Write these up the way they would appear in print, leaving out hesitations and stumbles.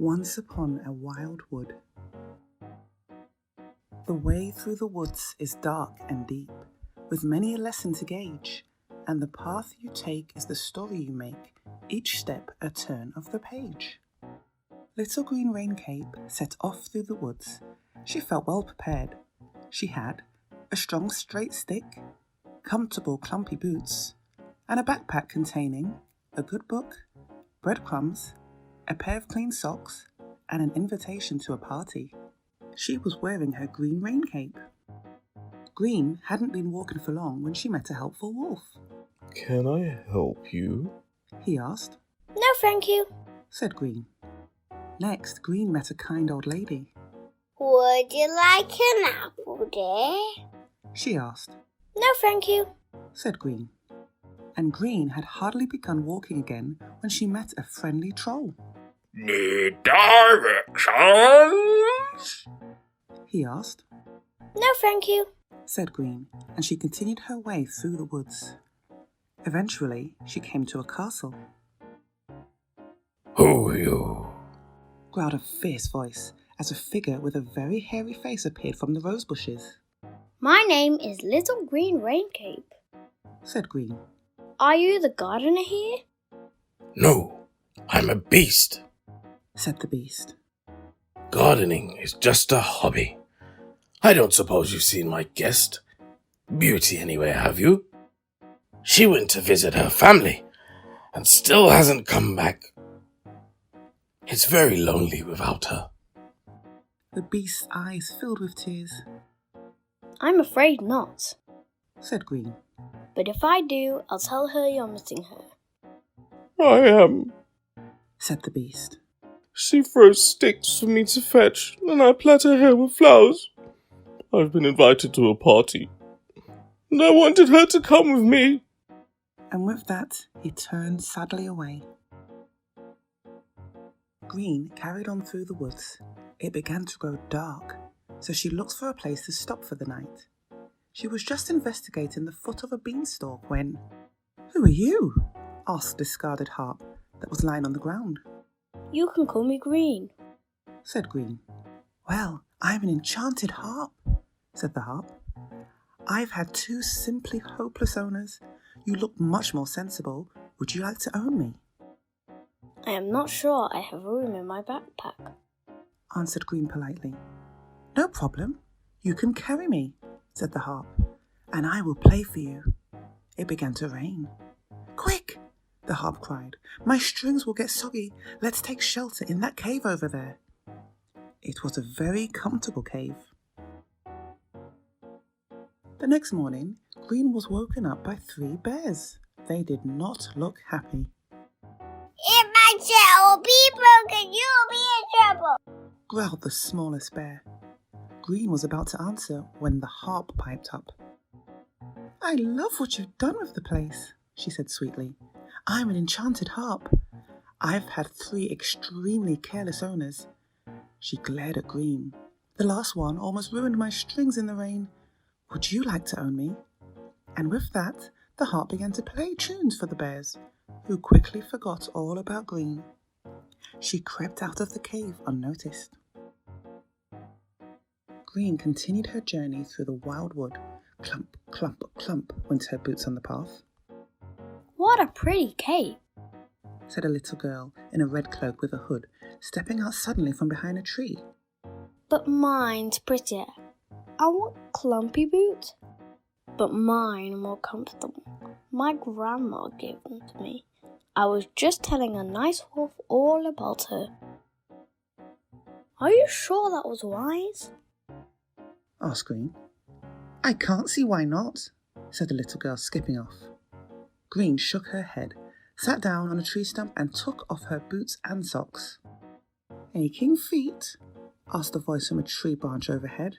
Once upon a wild wood. The way through the woods is dark and deep, with many a lesson to gauge, and the path you take is the story you make, each step a turn of the page. Little Green Rain Cape set off through the woods. She felt well prepared. She had a strong straight stick, comfortable clumpy boots, and a backpack containing a good book, breadcrumbs, a pair of clean socks, and an invitation to a party. She was wearing her green rain cape. Green hadn't been walking for long when she met a helpful wolf. "Can I help you?" he asked. "No, thank you," said Green. Next, Green met a kind old lady. "Would you like an apple, dear?" she asked. "No, thank you," said Green. And Green had hardly begun walking again when she met a friendly troll. "Need directions?" he asked. "No, thank you," said Green, and she continued her way through the woods. Eventually, she came to a castle. "Who are you?" growled a fierce voice as a figure with a very hairy face appeared from the rose bushes. "My name is Little Green Rain Cape," said Green. "Are you the gardener here?" "No, I'm a beast. said the beast. Gardening is just a hobby. I don't suppose you've seen my guest, Beauty, anyway, have you? She went to visit her family and still hasn't come back. It's very lonely without her." The beast's eyes filled with tears. "I'm afraid not. said Green. But if I do, I'll tell her you're missing her." "I am," said the beast. "She throws sticks for me to fetch, and I plait her hair with flowers. I've been invited to a party, and I wanted her to come with me." And with that, he turned sadly away. Green carried on through the woods. It began to grow dark, so she looked for a place to stop for the night. She was just investigating the foot of a beanstalk when... "Who are you?" asked a discarded harp that was lying on the ground. "You can call me Green," said Green. "Well, I'm an enchanted harp," said the harp. "I've had two simply hopeless owners. You look much more sensible. Would you like to own me?" "I am not sure I have room in my backpack," answered Green politely. "No problem. You can carry me," said the harp, "and I will play for you." It began to rain. "Quick!" the harp cried. "My strings will get soggy. Let's take shelter in that cave over there." It was a very comfortable cave. The next morning, Green was woken up by 3 bears. They did not look happy. "If my chair will be broken, you'll be in trouble," growled the smallest bear. Green was about to answer when the harp piped up. "I love what you've done with the place," she said sweetly. "I'm an enchanted harp. I've had 3 extremely careless owners." She glared at Green. "The last one almost ruined my strings in the rain. Would you like to own me?" And with that, the harp began to play tunes for the bears, who quickly forgot all about Green. She crept out of the cave unnoticed. Green continued her journey through the wild wood. Clump, clump, clump went her boots on the path. "What a pretty cape," said a little girl in a red cloak with a hood, stepping out suddenly from behind a tree. "But mine's prettier. I want clumpy boots, but mine are more comfortable. My grandma gave them to me. I was just telling a nice wolf all about her." "Are you sure that was wise?" asked Green. "I can't see why not," said the little girl, skipping off. Green shook her head, sat down on a tree stump and took off her boots and socks. "Aching feet?" asked a voice from a tree branch overhead.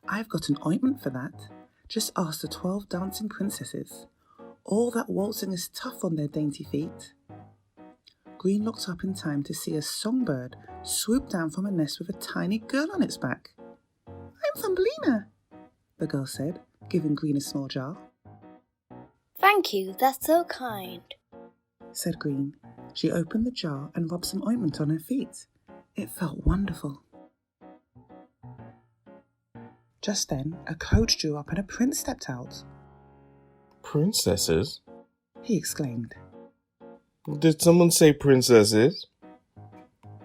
"I've got an ointment for that. Just ask the 12 dancing princesses. All that waltzing is tough on their dainty feet." Green looked up in time to see a songbird swoop down from a nest with a tiny girl on its back. "I'm Thumbelina," the girl said, giving Green a small jar. "Thank you, that's so kind," said Green. She opened the jar and rubbed some ointment on her feet. It felt wonderful. Just then, a coach drew up and a prince stepped out. Princesses? He exclaimed. Did someone say princesses?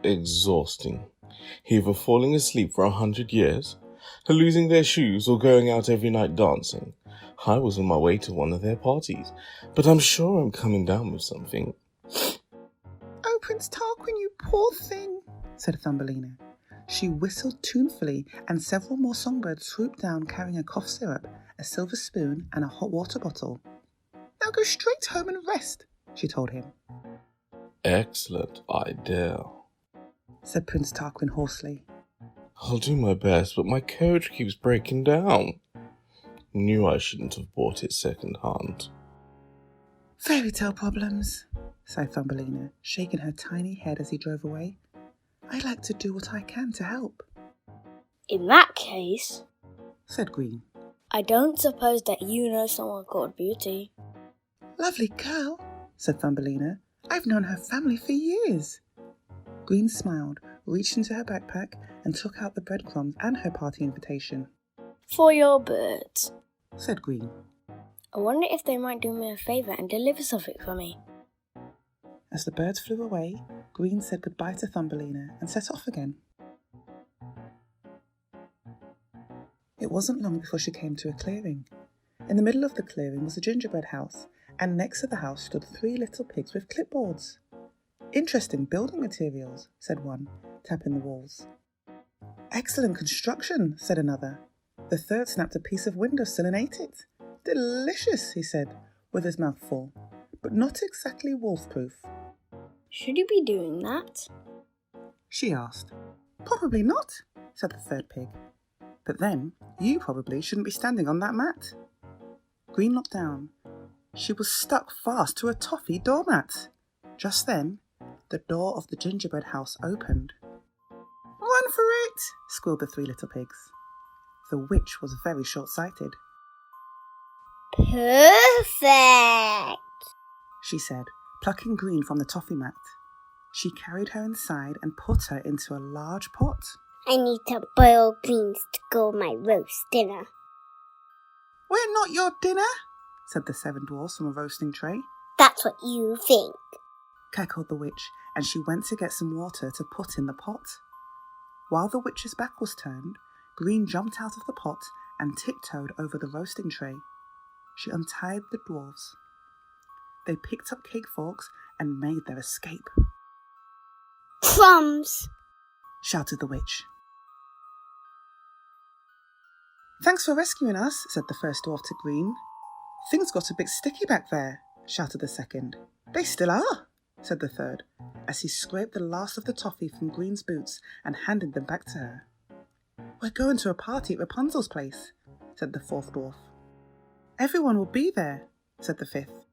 Exhausting. Either falling asleep for 100 years, losing their shoes, or going out every night dancing. I was on my way to one of their parties, but I'm sure I'm coming down with something. Oh, Prince Tarquin, you poor thing, said Thumbelina. She whistled tunefully, and several more songbirds swooped down carrying a cough syrup, a silver spoon, and a hot water bottle. Now go straight home and rest, she told him. Excellent idea, said Prince Tarquin hoarsely. I'll do my best, but my coach keeps breaking down. Knew I shouldn't have bought it second-hand. Fairy tale problems, sighed Thumbelina, shaking her tiny head as he drove away. I like to do what I can to help. In that case, said Green. I don't suppose that you know someone called Beauty. Lovely girl, said Thumbelina. I've known her family for years. Green smiled, reached into her backpack, and took out the breadcrumbs and her party invitation. For your birds, said Green. I wonder if they might do me a favour and deliver something for me. As the birds flew away, Green said goodbye to Thumbelina and set off again. It wasn't long before she came to a clearing. In the middle of the clearing was a gingerbread house, and next to the house stood 3 little pigs with clipboards. Interesting building materials, said one, tapping the walls. Excellent construction, said another. The third snapped a piece of windowsill and ate it. Delicious, he said, with his mouth full, but not exactly wolf-proof. Should you be doing that? She asked. Probably not, said the third pig. But then, you probably shouldn't be standing on that mat. Green looked down. She was stuck fast to a toffee doormat. Just then, the door of the gingerbread house opened. Run for it, squealed the 3 little pigs. The witch was very short-sighted. Perfect, she said, plucking Green from the toffee mat. She carried her inside and put her into a large pot. I need to boil greens to go my roast dinner. We're not your dinner, said the 7 dwarfs from a roasting tray. That's what you think, cackled the witch, and she went to get some water to put in the pot. While the witch's back was turned, Green jumped out of the pot and tiptoed over the roasting tray. She untied the dwarfs. They picked up cake forks and made their escape. Crumbs, shouted the witch. Thanks for rescuing us, said the first dwarf to Green. Things got a bit sticky back there, shouted the second. They still are, said the third, as he scraped the last of the toffee from Green's boots and handed them back to her. We're going to a party at Rapunzel's place, said the 4th dwarf. Everyone will be there, said the 5th.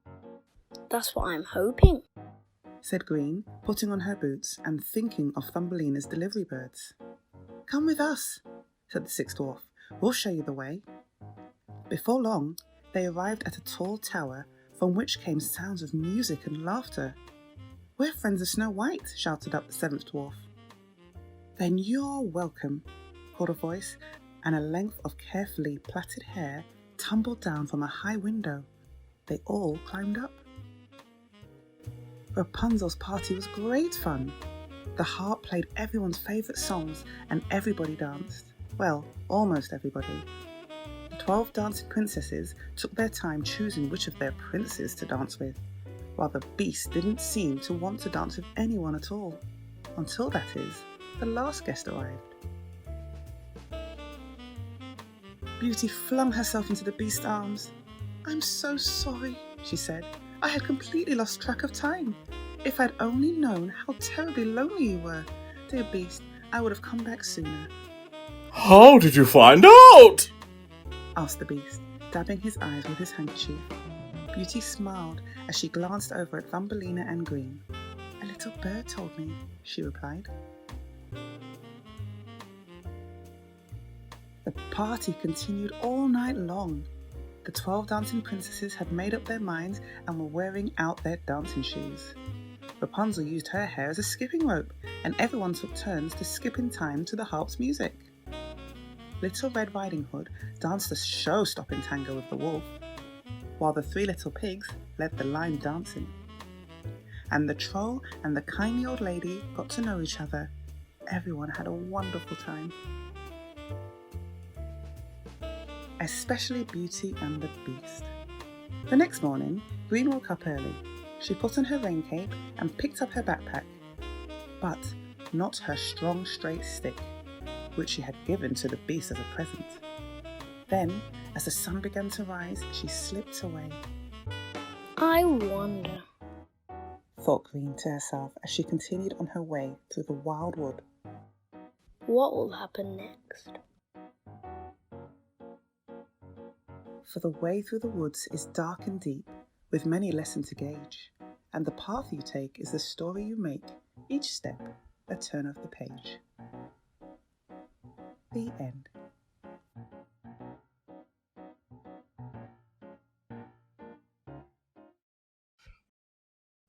That's what I'm hoping, said Green, putting on her boots and thinking of Thumbelina's delivery birds. Come with us, said the 6th dwarf. We'll show you the way. Before long, they arrived at a tall tower from which came sounds of music and laughter. We're friends of Snow White, shouted up the 7th dwarf. Then you're welcome, called a voice, and a length of carefully plaited hair tumbled down from a high window. They all climbed up. Rapunzel's party was great fun. The harp played everyone's favourite songs and everybody danced. Well, almost everybody. The 12 dancing princesses took their time choosing which of their princes to dance with, while the Beast didn't seem to want to dance with anyone at all, until, that is, the last guest arrived. Beauty flung herself into the Beast's arms. I'm so sorry, she said. I had completely lost track of time. If I'd only known how terribly lonely you were, dear Beast, I would have come back sooner. How did you find out? asked the Beast, dabbing his eyes with his handkerchief. Beauty smiled as she glanced over at Thumbelina and Green. A little bird told me, she replied. The party continued all night long. The 12 dancing princesses had made up their minds and were wearing out their dancing shoes. Rapunzel used her hair as a skipping rope, and everyone took turns to skip in time to the harp's music. Little Red Riding Hood danced a show-stopping tango with the wolf, while the 3 little pigs led the line dancing. And the troll and the kindly old lady got to know each other. Everyone had a wonderful time. Especially Beauty and the Beast. The next morning, Green woke up early. She put on her rain cape and picked up her backpack, but not her strong straight stick, which she had given to the Beast as a present. Then, as the sun began to rise, she slipped away. I wonder, thought Green to herself as she continued on her way through the wild wood. what will happen next? For the way through the woods is dark and deep, with many lessons to gauge, and the path you take is the story you make, each step a turn of the page. The end.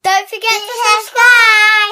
Don't forget to subscribe!